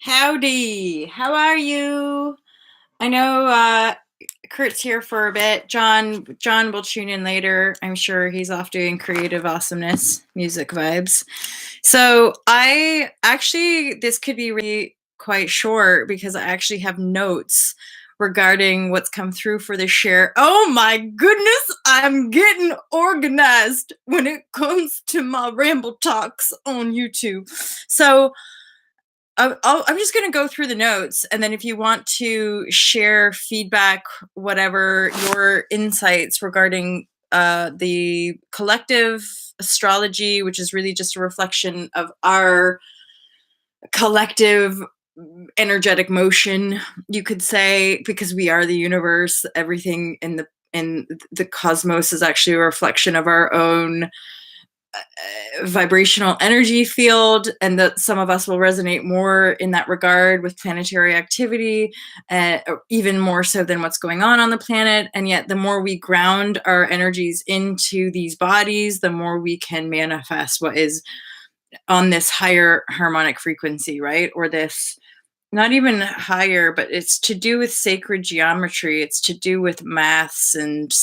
Howdy. How are you? I know Kurt's here for a bit. John will tune in later. I'm sure he's off doing creative awesomeness, music vibes. So I actually this could be really quite short because I actually have notes regarding what's come through for this share. Oh my goodness, I'm getting organized when it comes to my ramble talks on YouTube. So I'm just going to go through the notes, and then if you want to share feedback, whatever your insights regarding the collective astrology, which is really just a reflection of our collective energetic motion, you could say, because we are the universe. Everything in the cosmos is actually a reflection of our own vibrational energy field, and that some of us will resonate more in that regard with planetary activity, even more so than what's going on the planet. And yet the more we ground our energies into these bodies, the more we can manifest what is on this higher harmonic frequency, right? Or this, not even higher, but it's to do with sacred geometry. It's to do with maths and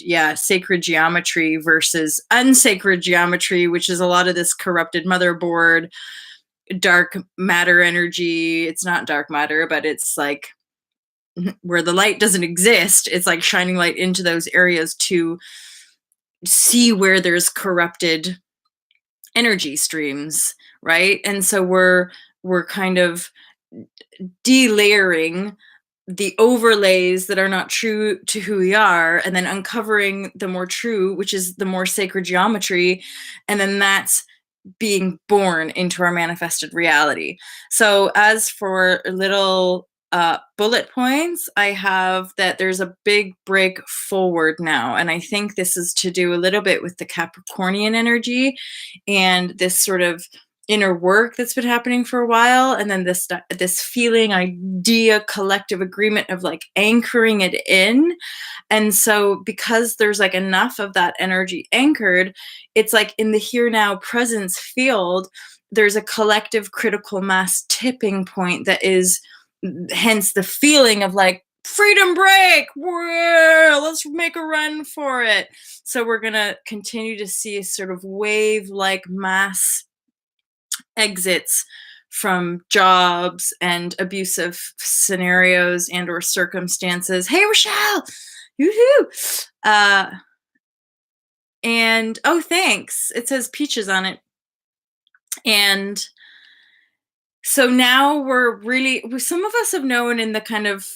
yeah, sacred geometry versus unsacred geometry, which is a lot of this corrupted motherboard, dark matter energy. It's not dark matter, but it's like where the light doesn't exist. It's like shining light into those areas to see where there's corrupted energy streams, right? And so we're kind of delayering the overlays that are not true to who we are, and then uncovering the more true, which is the more sacred geometry, and then that's being born into our manifested reality. So as for little bullet points, I have that there's a big break forward now, and I think this is to do a little bit with the Capricornian energy and this sort of inner work that's been happening for a while, and then this feeling, idea, collective agreement of like anchoring it in. And so because there's like enough of that energy anchored, it's like in the here now presence field, there's a collective critical mass tipping point that is, hence the feeling of like freedom break, let's make a run for it. So we're going to continue to see a sort of wave like mass exits from jobs and abusive scenarios and or circumstances. Hey, Rochelle! Yoo-hoo! And oh, thanks. It says peaches on it. And so now we're really, some of us have known in the kind of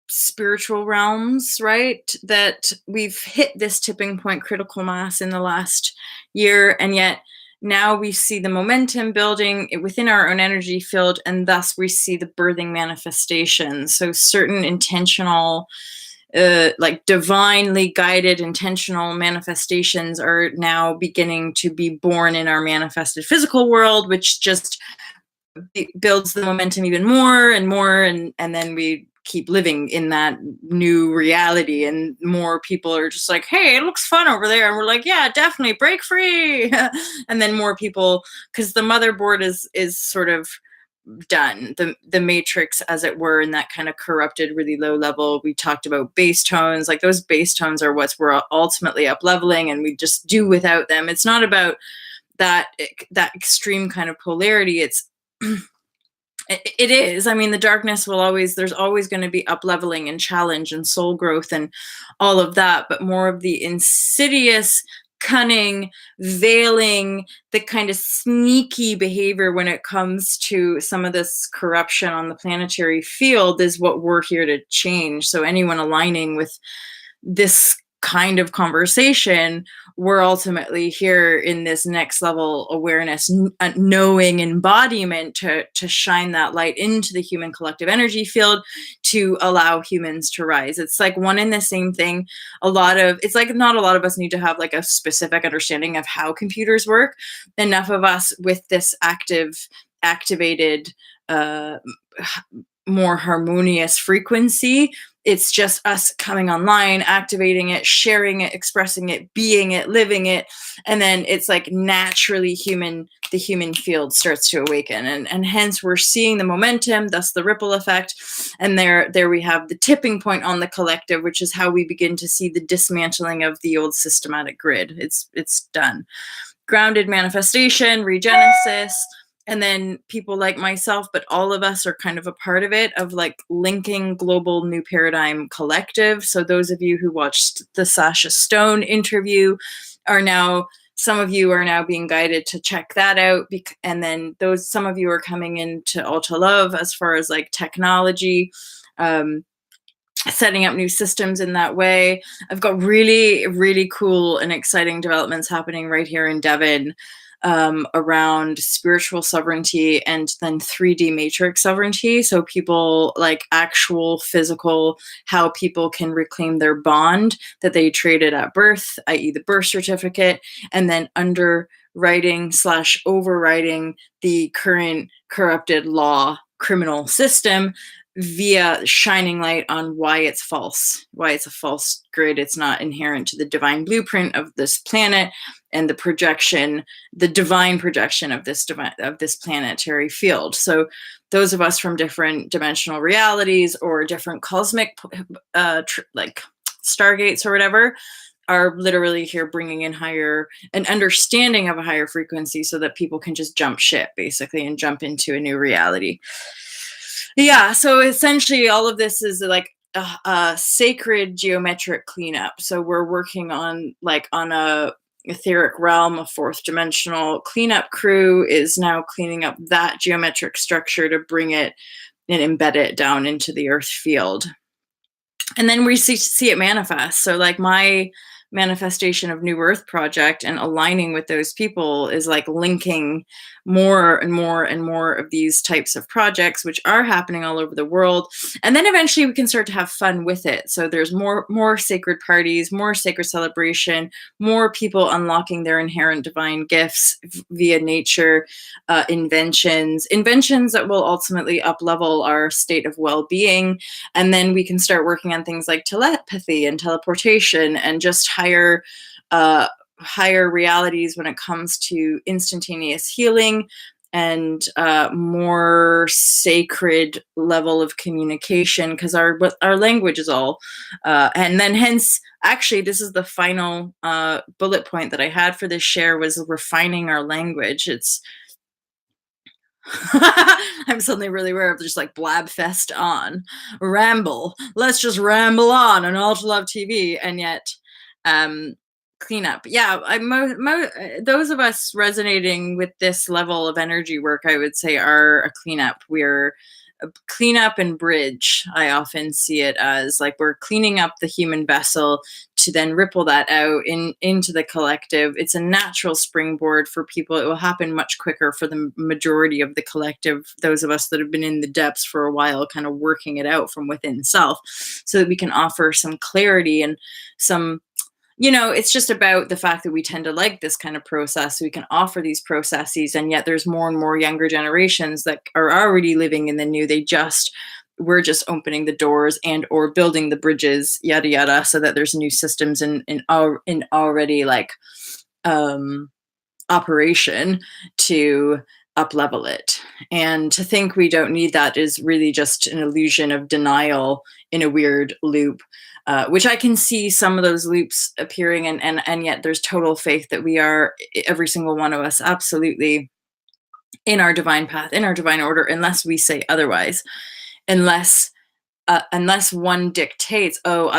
spiritual realms, right, that we've hit this tipping point, critical mass, in the last year, and yet now we see the momentum building within our own energy field, and thus we see the birthing manifestation. So certain intentional, like divinely guided intentional manifestations are now beginning to be born in our manifested physical world, which just builds the momentum even more and more, and then we keep living in that new reality, and more people are just like, hey, it looks fun over there, and we're like, yeah, definitely break free. And then more people, because the motherboard is sort of done, the matrix, as it were, in that kind of corrupted, really low level. We talked about bass tones, like those bass tones are what's we're ultimately up leveling, and we just do without them. It's not about that extreme kind of polarity. It's it is. I mean, the darkness will always, there's always going to be up leveling and challenge and soul growth and all of that, but more of the insidious, cunning, veiling, the kind of sneaky behavior when it comes to some of this corruption on the planetary field is what we're here to change. So anyone aligning with this kind of conversation, we're ultimately here in this next level awareness, knowing embodiment to shine that light into the human collective energy field to allow humans to rise. It's like one and the same thing. It's like not a lot of us need to have like a specific understanding of how computers work. Enough of us with this activated, more harmonious frequency it's just us coming online, activating it, sharing it, expressing it, being it, living it. And then it's like naturally the human field starts to awaken. And hence we're seeing the momentum, thus the ripple effect. And there we have the tipping point on the collective, which is how we begin to see the dismantling of the old systematic grid. It's done. Grounded manifestation, regenesis, and then people like myself, but all of us are kind of a part of it, of like linking Global New Paradigm Collective. So those of you who watched the Sasha Stone interview are now, some of you are now being guided to check that out. And then some of you are coming into Ultra Love as far as like technology, setting up new systems in that way. I've got really, really cool and exciting developments happening right here in Devon, around spiritual sovereignty and then 3D matrix sovereignty. So people like actual physical, how people can reclaim their bond that they traded at birth, i.e. the birth certificate, and then underwriting / overriding the current corrupted law criminal system via shining light on why it's false, why it's a false grid. It's not inherent to the divine blueprint of this planet and the divine projection of this planetary field. So those of us from different dimensional realities or different cosmic like stargates or whatever are literally here bringing in an understanding of a higher frequency so that people can just jump ship basically and jump into a new reality. Yeah, so essentially all of this is like a sacred geometric cleanup. So we're working on a etheric realm, a fourth dimensional cleanup crew is now cleaning up that geometric structure to bring it and embed it down into the earth field. And then we see it manifest. So like my manifestation of New Earth Project and aligning with those people is like linking more and more and more of these types of projects, which are happening all over the world. And then eventually we can start to have fun with it. So there's more sacred parties, more sacred celebration, more people unlocking their inherent divine gifts via nature, inventions that will ultimately up-level our state of well-being. And then we can start working on things like telepathy and teleportation and just higher realities when it comes to instantaneous healing and more sacred level of communication, because our language is all and then hence actually this is the final bullet point that I had for this share, was refining our language. It's I'm suddenly really aware of just like blab fest on ramble. Let's just ramble on Ultra Love TV, and yet cleanup. Yeah, those of us resonating with this level of energy work, I would say, are a cleanup. We're a cleanup and bridge. I often see it as like we're cleaning up the human vessel to then ripple that out into the collective. It's a natural springboard for people. It will happen much quicker for the majority of the collective, those of us that have been in the depths for a while, kind of working it out from within self, so that we can offer some clarity and some, it's just about the fact that we tend to like this kind of process. So we can offer these processes, and yet there's more and more younger generations that are already living in the new. We're just opening the doors and or building the bridges, yada yada, so that there's new systems in already like operation to up level it. And to think we don't need that is really just an illusion of denial in a weird loop. Which I can see some of those loops appearing, and yet there's total faith that we are, every single one of us, absolutely in our divine path, in our divine order, unless we say otherwise, unless one dictates, oh,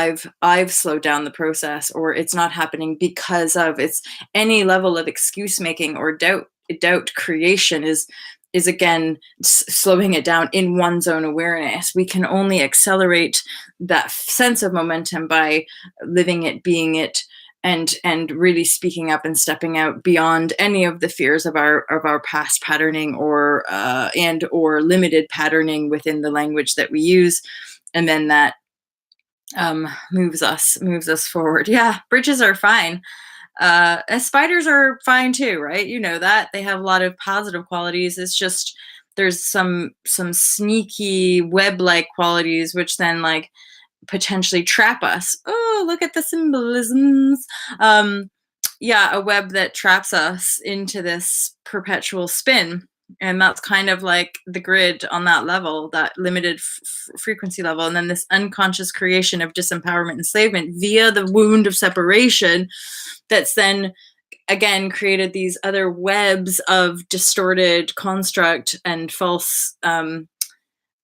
I've slowed down the process, or it's not happening because of, it's any level of excuse making or doubt creation is again slowing it down in one's own awareness. We can only accelerate that sense of momentum by living it, being it, and really speaking up and stepping out beyond any of the fears of our past patterning or limited patterning within the language that we use, and then that moves us forward. Yeah, bridges are fine. Spiders are fine too, right? You know that they have a lot of positive qualities. It's just there's some sneaky web-like qualities, which then like potentially trap us. Oh, look at the symbolisms. Um, yeah, a web that traps us into this perpetual spin. And that's kind of like the grid on that level, that limited frequency level. And then this unconscious creation of disempowerment, enslavement via the wound of separation that's then again created these other webs of distorted construct and false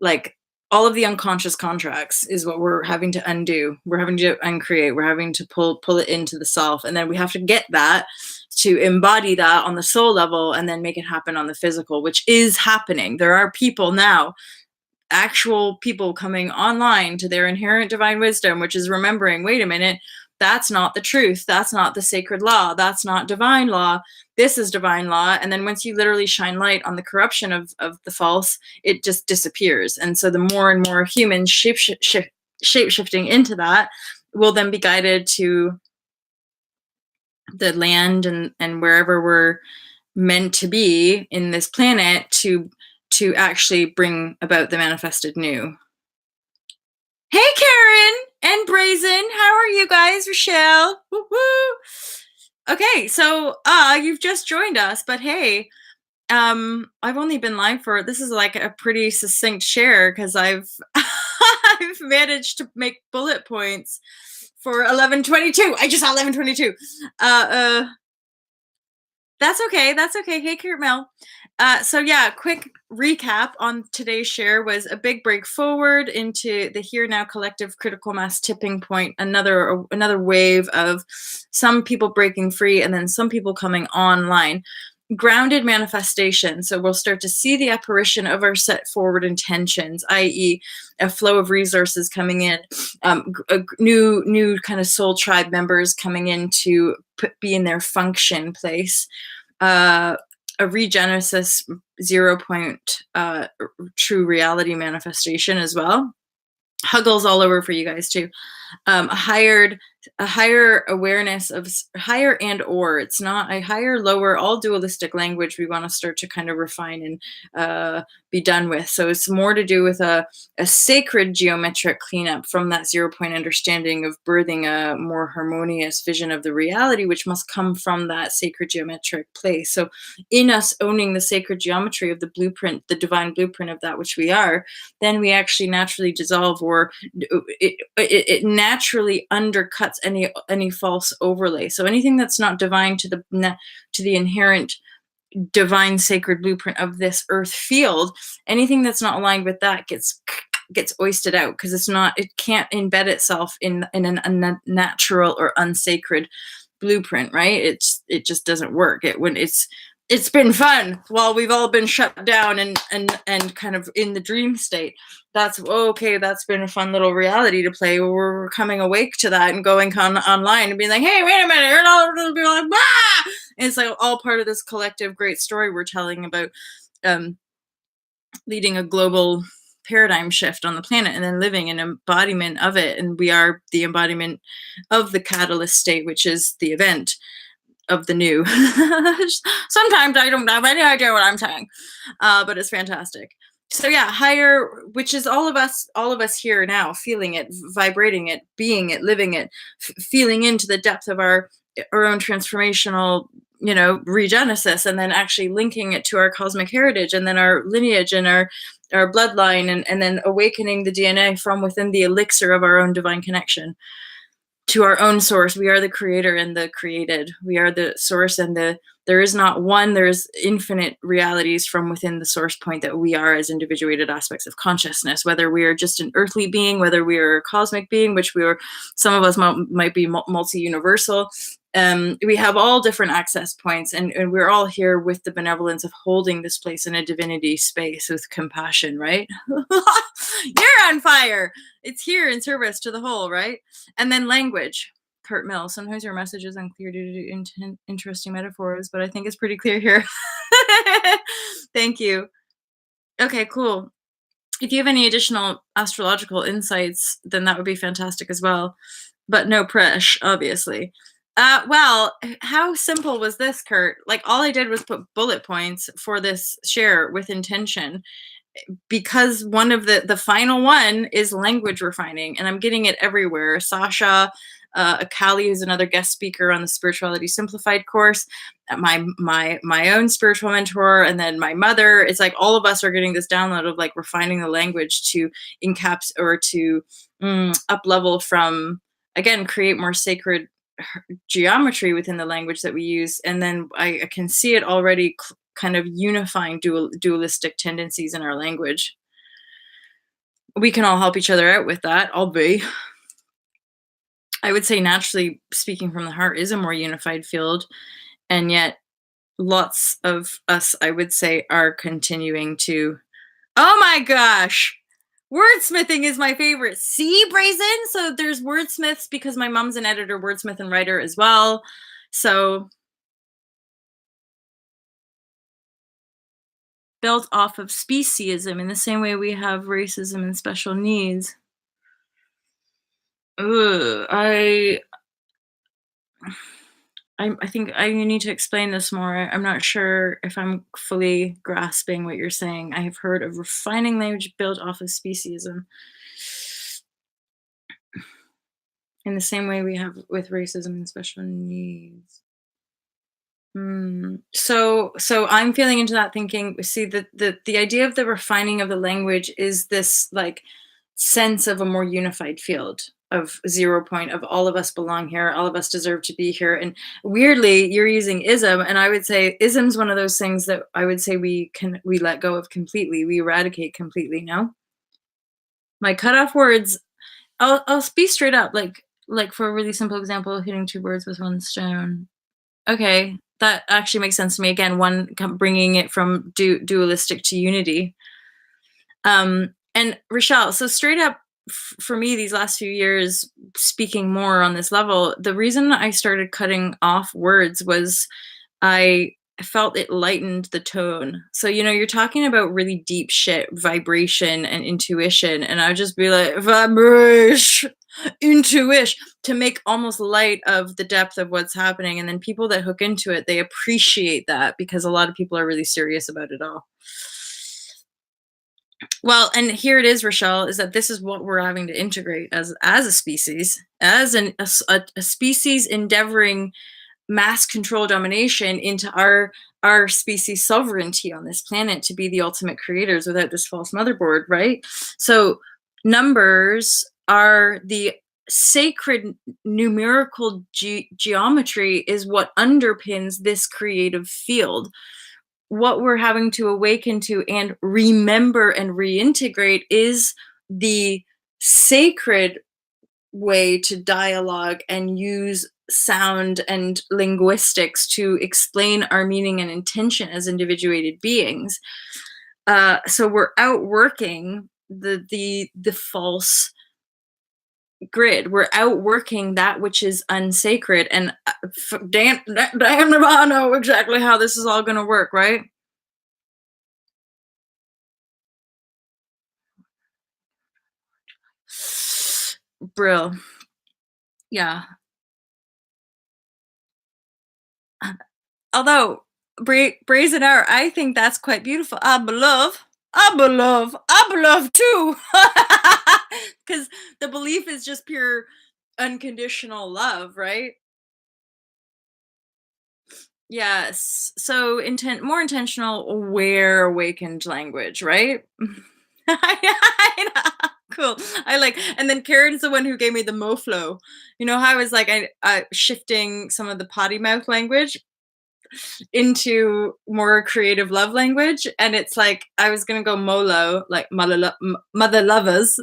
like all of the unconscious contracts is what we're having to undo. We're having to uncreate. We're having to pull it into the self, and then we have to get that to embody that on the soul level, and then make it happen on the physical, which is happening. There are people now, actual people coming online to their inherent divine wisdom, which is remembering, wait a minute, that's not the truth. That's not the sacred law. That's not divine law. This is divine law. And then once you literally shine light on the corruption of the false, it just disappears. And so the more and more humans shape shifting into that will then be guided to the land and wherever we're meant to be in this planet to actually bring about the manifested new. Hey, Karen and Brazen, how are you guys? Rochelle, woo-hoo. Okay, so you've just joined us, but hey, I've only been live for, this is like a pretty succinct share because I've I've managed to make bullet points for 11:22. I just saw 11:22. That's okay. That's okay. Hey, Kurt Mel. So yeah, quick recap on today's share was a big break forward into the here now collective critical mass tipping point. Another wave of some people breaking free and then some people coming online. Grounded manifestation. So we'll start to see the apparition of our set forward intentions, i.e., a flow of resources coming in, new kind of soul tribe members coming in to be in their function place, a regenesis 0 point true reality manifestation as well. Huggles all over for you guys too. A higher awareness of higher and or it's not a higher, lower, all dualistic language we want to start to kind of refine and be done with. So it's more to do with a sacred geometric cleanup from that 0 point understanding of birthing a more harmonious vision of the reality, which must come from that sacred geometric place. So in us owning the sacred geometry of the blueprint, the divine blueprint of that which we are, then we actually naturally dissolve, or it naturally undercuts any false overlay. So anything that's not divine to the inherent divine sacred blueprint of this earth field, anything that's not aligned with that gets oisted out, because it can't embed itself in an unnatural or unsacred blueprint, right? It just doesn't work. It's been fun while we've all been shut down and kind of in the dream state. That's okay. That's been a fun little reality to play. We're coming awake to that and going online and being like, hey, wait a minute. You're not going to be like, bah! And it's like all part of this collective great story we're telling about leading a global paradigm shift on the planet and then living an embodiment of it. And we are the embodiment of the catalyst state, which is the event of the new. Sometimes I don't have any idea what I'm saying, but it's fantastic. So yeah, higher, which is all of us here now, feeling it, vibrating it, being it, living it, feeling into the depth of our own transformational, regenesis, and then actually linking it to our cosmic heritage and then our lineage and our bloodline, and then awakening the DNA from within the elixir of our own divine connection to our own source. We are the creator and the created. We are the source, and there is not one, there's infinite realities from within the source point that we are as individuated aspects of consciousness, whether we are just an earthly being, whether we are a cosmic being, which some of us might be multi-universal. We have all different access points, and we're all here with the benevolence of holding this place in a divinity space with compassion, right? You're on fire. It's here in service to the whole, right? And then language. Kurt Mill, sometimes your message is unclear due to interesting metaphors, but I think it's pretty clear here. Thank you. Okay, cool. If you have any additional astrological insights, then that would be fantastic as well. But no pressure, obviously. Well, how simple was this, Kurt? Like, all I did was put bullet points for this share with intention. because one of the final one is language refining, and I'm getting it everywhere. Sasha Akali is another guest speaker on the Spirituality Simplified course. My own spiritual mentor, and then my mother. It's like all of us are getting this download of like refining the language to encaps or to up level from, again, create more sacred geometry within the language that we use. And then I can see it already kind of unifying dualistic tendencies in our language. We can all help each other out with that. I would say naturally speaking from the heart is a more unified field. And yet lots of us, I would say, are continuing to, oh my gosh, wordsmithing is my favorite. See, Brazen? So there's wordsmiths because my mom's an editor, wordsmith, and writer as well. So built off of speciesism in the same way we have racism and special needs. Ugh, I think I need to explain this more. I'm not sure if I'm fully grasping what you're saying. I have heard of refining language built off of speciesism in the same way we have with racism and special needs. So I'm feeling into that thinking. See, the idea of the refining of the language is this like sense of a more unified field of 0 point of all of us belong here, all of us deserve to be here. And weirdly, you're using ism, and I would say ism's one of those things that I would say we let go of completely, we eradicate completely. No, my cutoff words. I'll be straight up, like for a really simple example, hitting two birds with one stone. Okay, that actually makes sense to me. Again, bringing it from dualistic to unity. And Rochelle, so straight up, for me, these last few years, speaking more on this level, the reason I started cutting off words was I felt it lightened the tone. So, you're talking about really deep shit, vibration and intuition. And I would just be like, vibration, intuition, to make almost light of the depth of what's happening. And then people that hook into it, they appreciate that because a lot of people are really serious about it all. Well, and here it is, Rochelle, is that this is what we're having to integrate as a species, as a species endeavoring mass control domination into our species sovereignty on this planet to be the ultimate creators without this false motherboard, right? So numbers are the sacred numerical geometry is what underpins this creative field. What we're having to awaken to and remember and reintegrate is the sacred way to dialogue and use sound and linguistics to explain our meaning and intention as individuated beings. So we're outworking the false grid. We're outworking that which is unsacred. And damn if I know exactly how this is all going to work, right? Brill. Yeah. Although brazen art, I think that's quite beautiful. I believe too. Because the belief is just pure unconditional love, right? Yes. So more intentional, aware, awakened language, right? I know. Cool. And then Karen's the one who gave me the moflo. You know how I was like, I shifting some of the potty mouth language into more creative love language, and it's like I was gonna go molo, like mother lovers,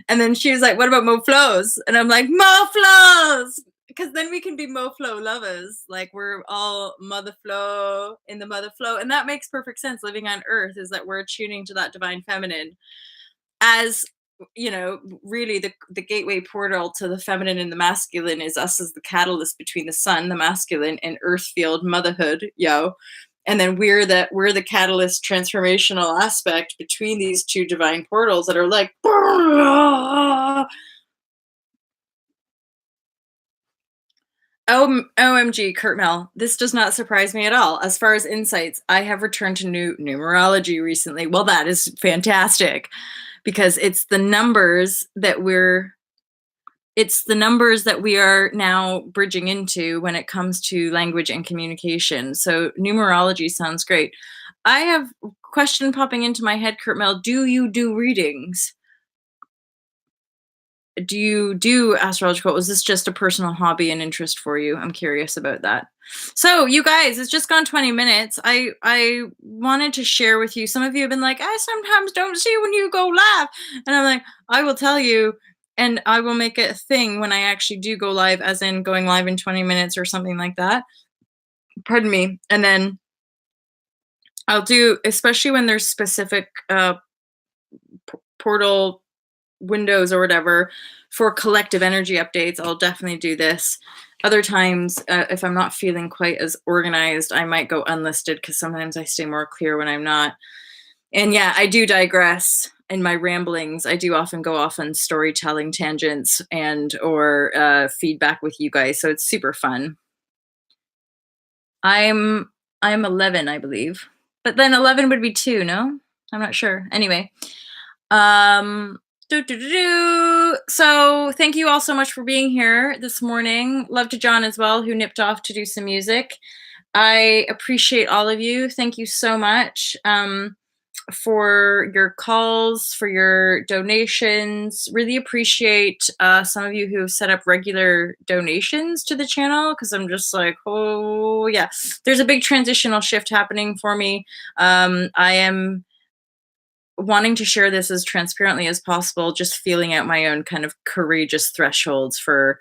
and then she was like, what about moflos? And I'm like, moflos, because then we can be moflo lovers, like we're all mother flow in the mother flow. And that makes perfect sense. Living on earth is that we're tuning to that divine feminine as really the gateway portal to the feminine and the masculine is us as the catalyst between the sun, the masculine, and earth field motherhood, and then we're the catalyst transformational aspect between these two divine portals that are like OMG, Kurt Mel. This does not surprise me at all. As far as insights, I have returned to numerology recently. Well, that is fantastic because it's the numbers that we are now bridging into when it comes to language and communication. So numerology sounds great. I have a question popping into my head, Kurt Mel. Do you do readings? Do you do astrological? Was this just a personal hobby and interest for you? I'm curious about that. So, you guys, it's just gone 20 minutes. I wanted to share with you. Some of you have been like, I sometimes don't see when you go live. And I'm like, I will tell you, and I will make it a thing when I actually do go live, as in going live in 20 minutes or something like that. Pardon me. And then I'll do, especially when there's specific portal windows or whatever for collective energy updates, I'll definitely do this. Other times, if I'm not feeling quite as organized, I might go unlisted because sometimes I stay more clear when I'm not. And yeah, I do digress in my ramblings. I do often go off on storytelling tangents and or feedback with you guys, so it's super fun. I'm 11, I believe, but then 11 would be 2, no? I'm not sure. Anyway, so thank you all so much for being here this morning. Love to John as well, who nipped off to do some music. I appreciate all of you. Thank you so much for your calls, for your donations. Really appreciate some of you who have set up regular donations to the channel, because I'm just like, oh yeah, there's a big transitional shift happening for me. I am wanting to share this as transparently as possible, just feeling out my own kind of courageous thresholds for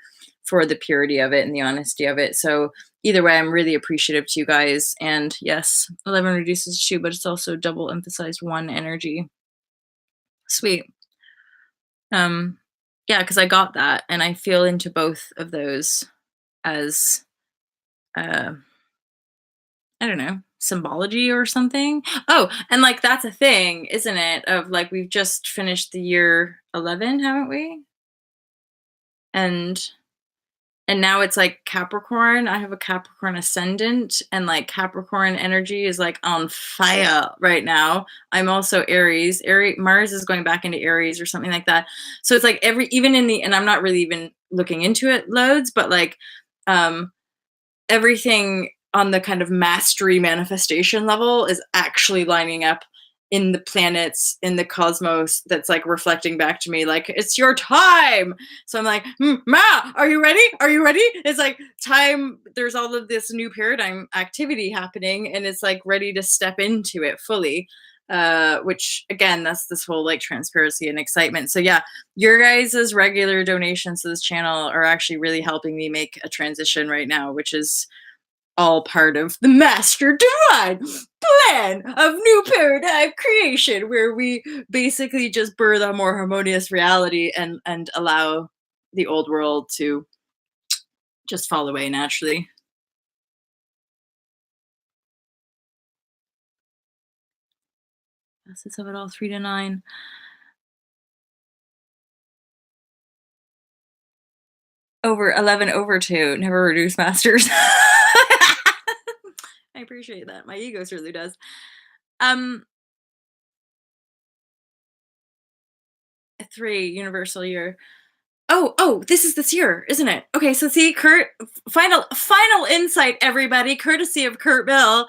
the purity of it and the honesty of it. So either way, I'm really appreciative to you guys. And yes, 11 reduces 2, but it's also double emphasized 1 energy. Sweet. Yeah, because I got that, and I feel into both of those as I don't know, symbology or something. Oh, and like that's a thing, isn't it? Of like we've just finished the year 11, haven't we? And now it's like Capricorn. I have a Capricorn ascendant, and like Capricorn energy is like on fire right now. I'm also Aries. Mars is going back into Aries or something like that. So it's like even in the, and I'm not really even looking into it loads, but like everything on the kind of mastery manifestation level is actually lining up in the planets, in the cosmos, that's like reflecting back to me like, it's your time. So I'm like, Ma, are you ready? Are you ready? It's like time, there's all of this new paradigm activity happening, and it's like ready to step into it fully. Which again, that's this whole like transparency and excitement. So yeah, your guys' regular donations to this channel are actually really helping me make a transition right now, which is all part of the master divine plan of new paradigm creation, where we basically just birth a more harmonious reality and allow the old world to just fall away naturally. Facets of it all, 3 to 9. Over 11 over 2, never reduce masters. I appreciate that. My ego certainly does. 3, universal year. Oh, this is this year, isn't it? Okay, so see, Kurt, final insight, everybody, courtesy of Kurt Bill,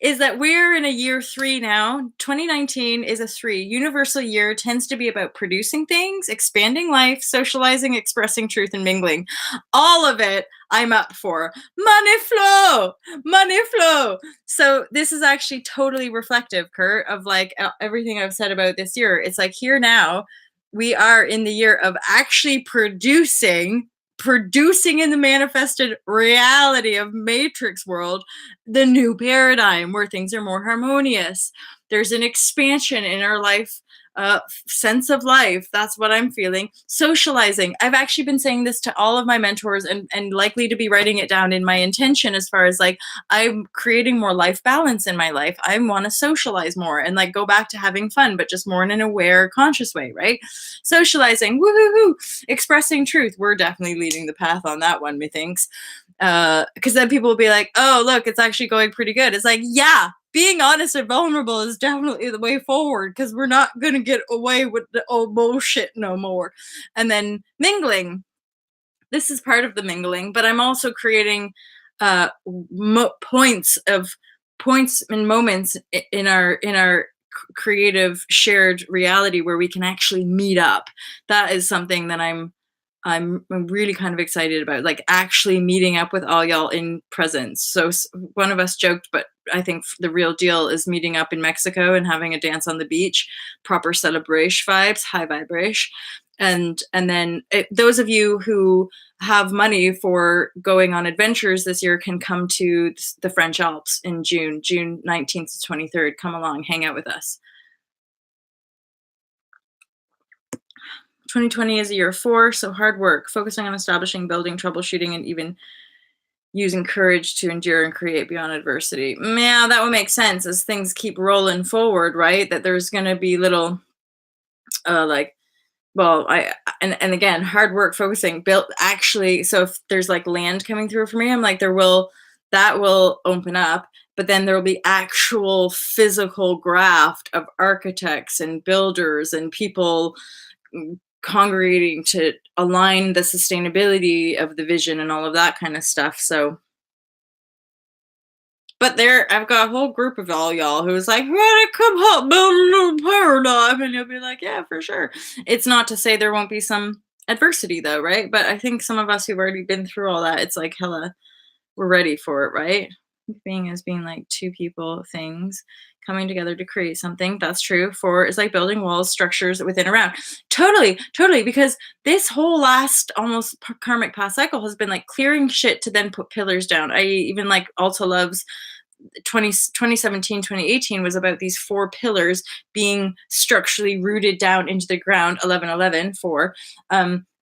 is that we're in a year 3 now. 2019 is a 3. Universal year tends to be about producing things, expanding life, socializing, expressing truth, and mingling. All of it I'm up for. Money flow, money flow. So this is actually totally reflective, Kurt, of like everything I've said about this year. It's like here now, we are in the year of actually producing in the manifested reality of matrix world, the new paradigm where things are more harmonious. There's an expansion in our life, sense of life. That's what I'm feeling. Socializing. I've actually been saying this to all of my mentors, and likely to be writing it down in my intention, as far as like I'm creating more life balance in my life. I want to socialize more and like go back to having fun, but just more in an aware, conscious way, right? Socializing, woohoo, expressing truth. We're definitely leading the path on that one, methinks. Because then people will be like, oh, look, it's actually going pretty good. It's like, yeah, being honest and vulnerable is definitely the way forward because we're not going to get away with the old bullshit no more. And then mingling. This is part of the mingling, but I'm also creating points of points and moments in our creative shared reality where we can actually meet up. That is something that I'm really kind of excited about, like actually meeting up with all y'all in presence. So one of us joked, but I think the real deal is meeting up in Mexico and having a dance on the beach, proper celebration vibes, high vibrashe. And then those of you who have money for going on adventures this year can come to the French Alps in June 19th to 23rd. Come along, hang out with us. 2020 is a year of 4, so hard work, focusing on establishing, building, troubleshooting, and even using courage to endure and create beyond adversity. Yeah, that would make sense as things keep rolling forward, right? That there's going to be little, like, well, and again, hard work, focusing, built actually. So if there's like land coming through for me, I'm like, that will open up, but then there will be actual physical graft of architects and builders and people congregating to align the sustainability of the vision and all of that kind of stuff. So, but I've got a whole group of all y'all who's like, ready, come help build a new paradigm. And you'll be like, yeah, for sure. It's not to say there won't be some adversity though, right? But I think some of us who've already been through all that, it's like, hella, we're ready for it, right? Being like two people things coming together to create something. That's true. 4 is like building walls, structures within around. Totally. Because this whole last almost karmic past cycle has been like clearing shit to then put pillars down. I even like Alta Love's 2017, 2018 was about these 4 pillars being structurally rooted down into the ground. 1111 4.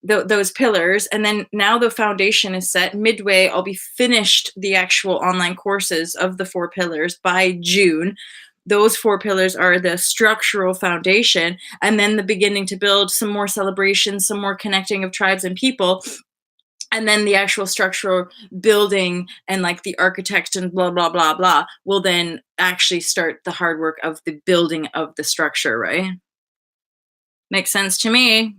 Those pillars, and then now the foundation is set. Midway, I'll be finished the actual online courses of the 4 pillars by June. Those 4 pillars are the structural foundation, and then the beginning to build some more celebrations, some more connecting of tribes and people, and then the actual structural building and like the architect and blah blah blah blah will then actually start the hard work of the building of the structure, right? Makes sense to me.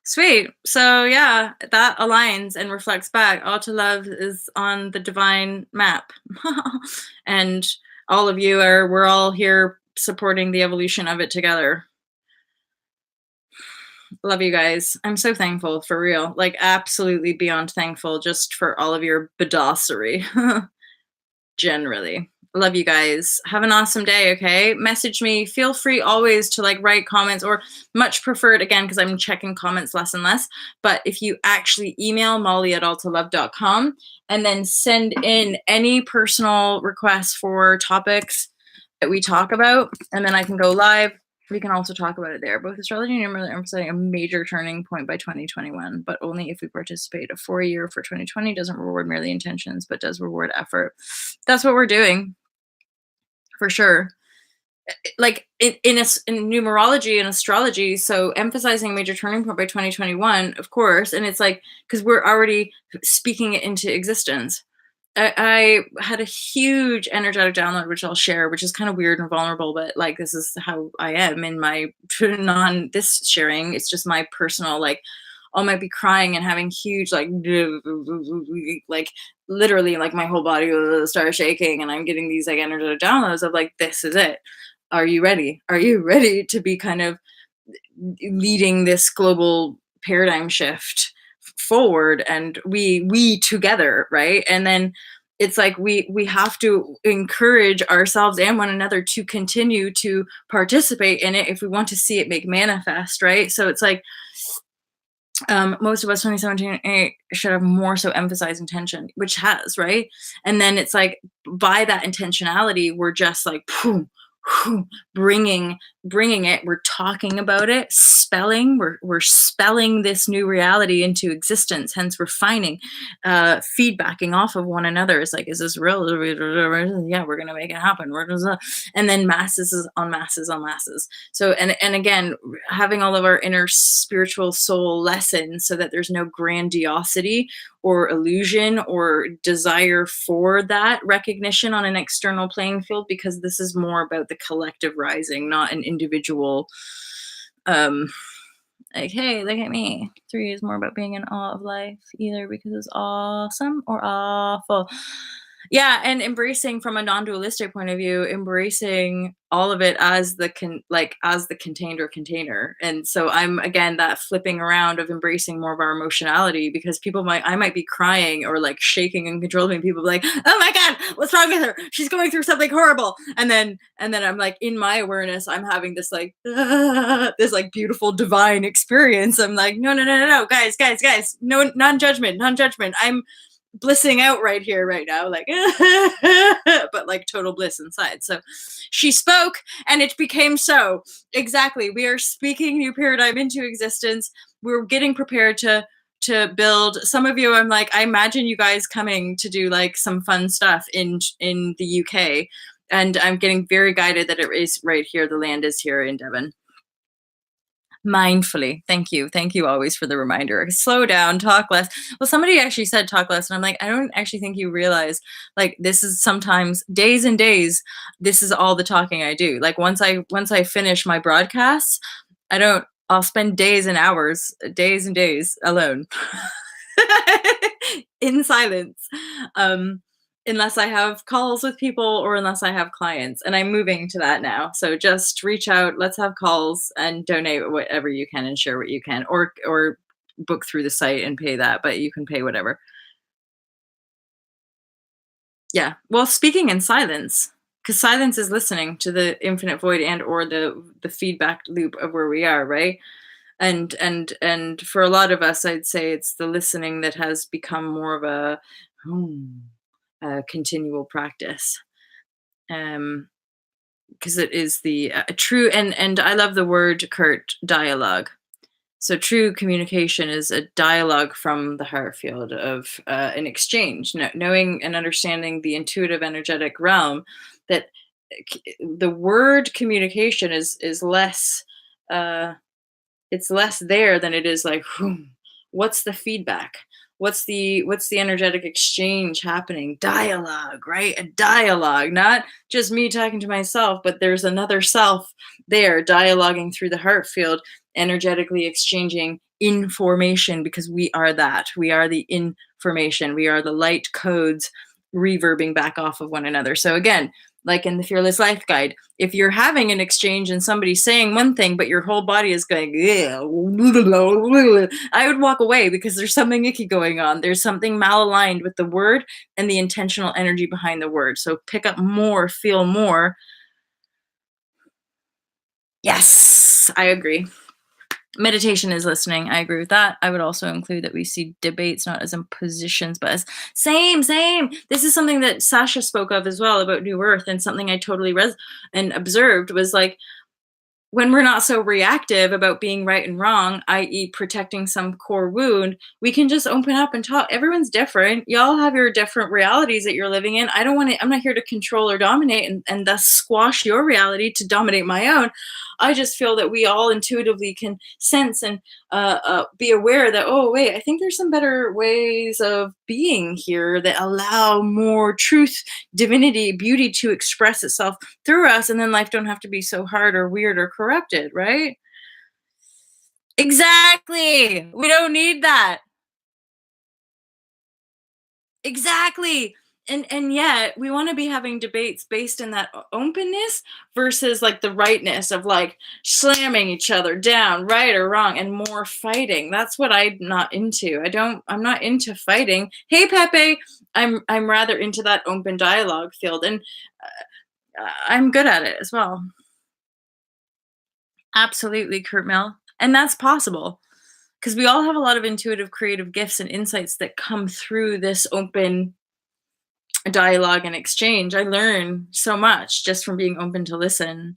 Sweet. So yeah, that aligns and reflects back. All to Love is on the divine map. And all of you we're all here supporting the evolution of it together. Love you guys. I'm so thankful for real. Like absolutely beyond thankful just for all of your badassery. Generally. Love you guys. Have an awesome day, okay? Message me. Feel free always to like write comments, or much preferred again because I'm checking comments less and less. But if you actually email molly@altalove.com and then send in any personal requests for topics that we talk about, and then I can go live. We can also talk about it there. Both astrology and numerology are emphasizing a major turning point by 2021, but only if we participate. A 4-year for 2020 doesn't reward merely intentions, but does reward effort. That's what we're doing. For sure. Like in numerology and astrology, so emphasizing major turning point by 2021, of course, and it's like because we're already speaking it into existence. I had a huge energetic download, which I'll share, which is kind of weird and vulnerable, but like this is how I am in my this sharing. It's just my personal, like I might be crying and having huge like literally like my whole body will start shaking, and I'm getting these like energetic downloads of like, this is it. Are you ready? Are you ready to be kind of leading this global paradigm shift forward, and we together, right? And then it's like we have to encourage ourselves and one another to continue to participate in it if we want to see it make manifest, right? So it's like most of us 2017 should have more so emphasized intention, which has, right? And then it's like by that intentionality we're just like boom, bringing it, we're talking about it, spelling, we're spelling this new reality into existence, hence refining, feedbacking off of one another. It's like, is this real? Yeah, we're gonna make it happen. And then masses on masses on masses. So and again, having all of our inner spiritual soul lessons so that there's no grandiosity or illusion or desire for that recognition on an external playing field, because this is more about the collective rising, not an individual, um like, hey, look at me. 3 is more about being in awe of life, either because it's awesome or awful. Yeah, and embracing from a non-dualistic point of view, embracing all of it as as the contained or container. And so I'm again that flipping around of embracing more of our emotionality, because I might be crying or like shaking and controlling, people be like, oh my god, what's wrong with her? She's going through something horrible. And then I'm like, in my awareness, I'm having this like this like beautiful divine experience. I'm like, no, no, no, no, no, guys, no, non-judgment, non-judgment. I'm blissing out right here, right now, like, but like total bliss inside. So she spoke and it became so. Exactly. We are speaking new paradigm into existence. We're getting prepared to build. Some of you, I'm like, I imagine you guys coming to do like some fun stuff in the UK. And I'm getting very guided that it is right here. The land is here in Devon. Mindfully. Thank you. Thank you always for the reminder. Slow down, talk less. Well, somebody actually said talk less, and I'm like, I don't actually think you realize, like, this is sometimes days and days, this is all the talking I do. Like once I finish my broadcasts, I'll spend days and days alone. In silence. Um unless I have calls with people or unless I have clients. And I'm moving to that now. So just reach out, let's have calls and donate whatever you can and share what you can, or book through the site and pay that, but you can pay whatever. Yeah. Well, speaking in silence, because silence is listening to the infinite void and or the feedback loop of where we are, right? And for a lot of us, I'd say it's the listening that has become more of hmm, a continual practice. Because it is the true, and I love the word, Kurt, dialogue. So true communication is a dialogue from the heart field of an exchange, knowing and understanding the intuitive energetic realm. That the word communication is less. Uh, it's less there than it is like, what's the feedback, what's the energetic exchange happening, dialogue, right? A dialogue, not just me talking to myself, but there's another self there dialoguing through the heart field, energetically exchanging information, because we are the information, we are the light codes reverbing back off of one another. So again, like in the Fearless Life Guide, if you're having an exchange and somebody's saying one thing, but your whole body is going, yeah, I would walk away, because there's something icky going on. There's something malaligned with the word and the intentional energy behind the word. So pick up more, feel more. Yes, I agree. Meditation is listening. I agree with that. I would also include that we see debates not as impositions, but as same. This is something that Sasha spoke of as well about New Earth, and something I totally and observed was like, when we're not so reactive about being right and wrong, i.e., protecting some core wound, we can just open up and talk. Everyone's different. Y'all have your different realities that you're living in. I'm not here to control or dominate and thus squash your reality to dominate my own. I just feel that we all intuitively can sense and be aware that, oh, wait, I think there's some better ways of being here that allow more truth, divinity, beauty to express itself through us, and then life don't have to be so hard or weird or corrupted, right? Exactly. We don't need that. Exactly. And yet we want to be having debates based in that openness versus like the rightness of like slamming each other down, right or wrong, and more fighting. That's what I'm not into. I'm not into fighting. Hey Pepe, I'm rather into that open dialogue field, and I'm good at it as well. Absolutely, Kurt Mill. And that's possible, because we all have a lot of intuitive creative gifts and insights that come through this open dialogue and exchange. I learn so much just from being open to listen.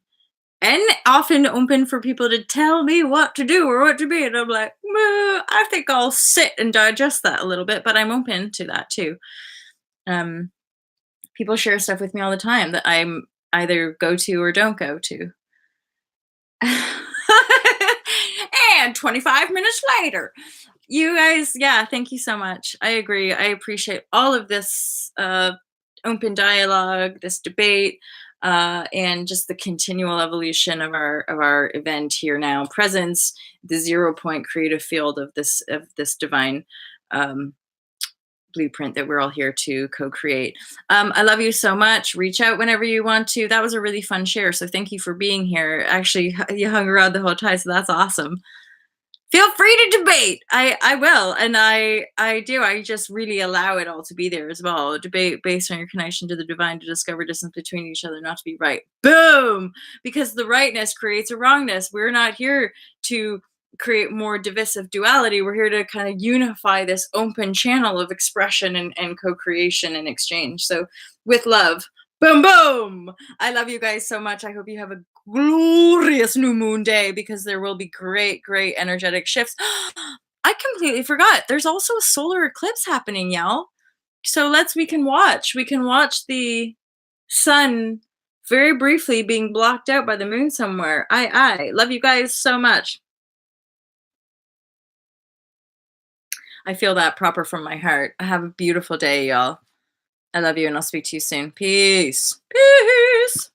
and often open for people to tell me what to do or what to be. And I'm like, I think I'll sit and digest that a little bit, but I'm open to that too. Um, People share stuff with me all the time that I'm either go to or don't go to. And 25 minutes later, you guys, yeah, thank you so much. I agree. I appreciate all of this open dialogue, this debate, and just the continual evolution of our event here now. Presence, the 0 point creative field of this divine um, blueprint that we're all here to co-create. I love you so much. Reach out whenever you want to. That was a really fun share. So thank you for being here. Actually, you hung around the whole time, so that's awesome. Feel free to debate. I will, and I do. I just really allow it all to be there as well. Debate based on your connection to the divine to discover distance between each other, not to be right. Boom! Because the rightness creates a wrongness. We're not here to create more divisive duality. We're here to kind of unify this open channel of expression and co-creation and exchange. So with love. Boom boom. I love you guys so much. I hope you have a glorious new moon day because there will be great energetic shifts. I completely forgot. There's also a solar eclipse happening, y'all. So we can watch the sun very briefly being blocked out by the moon somewhere. I love you guys so much. I feel that proper from my heart. Have a beautiful day, y'all. I love you and I'll speak to you soon. Peace. Peace.